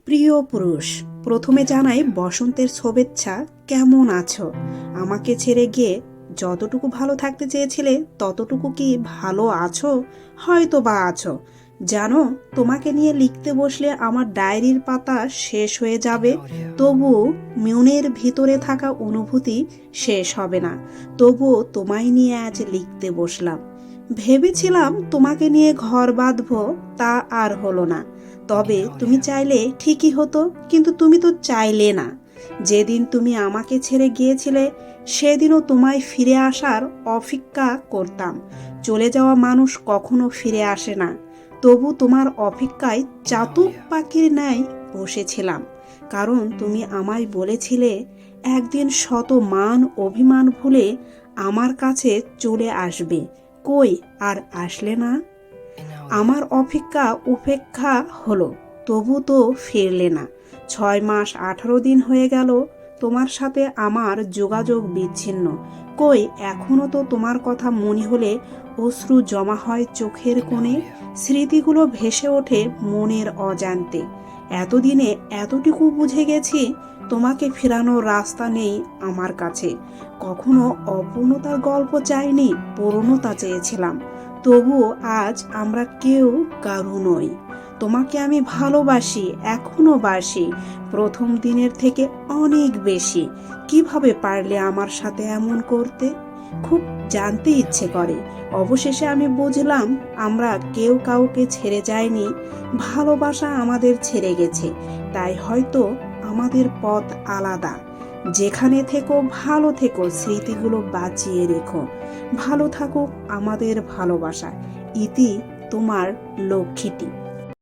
প্রিয় পুরুষ, প্রথমে জানাই বসন্তের শুভেচ্ছা। কেমন আছো? আমাকে ছেড়ে গিয়ে যতটুকু ভালো থাকতে চেয়েছিলে ততটুকু কি ভালো আছো? হয়তো বা আছো। জানো, তোমাকে নিয়ে লিখতে বসলে আমার ডায়েরির পাতা শেষ হয়ে যাবে, তবুও মনের ভিতরে থাকা অনুভূতি শেষ হবে না। তবুও তোমায় নিয়ে আজ লিখতে বসলাম। ভেবেছিলাম তোমাকে নিয়ে ঘর বাঁধবো, তা আর হলো না। তবে তুমি চাইলে ঠিকই হতো, কিন্তু তুমি তো চাইলে না। যেদিন তুমি আমাকে ছেড়ে গিয়েছিলে সেদিনও তোমায় ফিরে আসার অপেক্ষা করতাম। চলে যাওয়া মানুষ কখনো ফিরে আসে না, তবু তোমার অপেক্ষায় চাতক পাখির ন্যায় বসেছিলাম। কারণ তুমি আমায় বলেছিলে একদিন শত মান অভিমান ভুলে আমার কাছে চলে আসবে। কই, আর আসলে না। আমার অপেক্ষা উপেক্ষা হলো, তবু তো ফিরলে না। 6 মাস 18 দিন হয়ে গেল তোমার সাথে আমার যোগাযোগ বিচ্ছিন্ন। কই, এখনো তো তোমার কথা মনে হলে অশ্রু জমা হয় চোখের কোণে, স্মৃতিগুলো ভেসে ওঠে মনের অজান্তে। এতদিনে এতটুকু বুঝে গেছি, তোমাকে ফেরানোর রাস্তা নেই আমার কাছে। কখনো অপূর্ণতার গল্প চাইনি, পূর্ণতা চেয়েছিলাম। তবুও আজ আমরা কেউ কারু নই। তোমাকে আমি ভালোবাসি, এখনো বাসি, প্রথম দিনের থেকে অনেক বেশি। কিভাবে পারলে আমার সাথে এমন করতে? খুব জানতে ইচ্ছে করে। অবশেষে আমি বুঝলাম আমরা কেউ কাউকে ছেড়ে যায়নি, ভালোবাসা আমাদের ছেড়ে গেছে। তাই হয়তো আমাদের পথ আলাদা। যেখানে থেকো ভালো থেকো, স্মৃতিগুলো বাঁচিয়ে রেখো। ভালো থাকুক আমাদের ভালোবাসা। ইতি, তোমার লক্ষ্মীটি।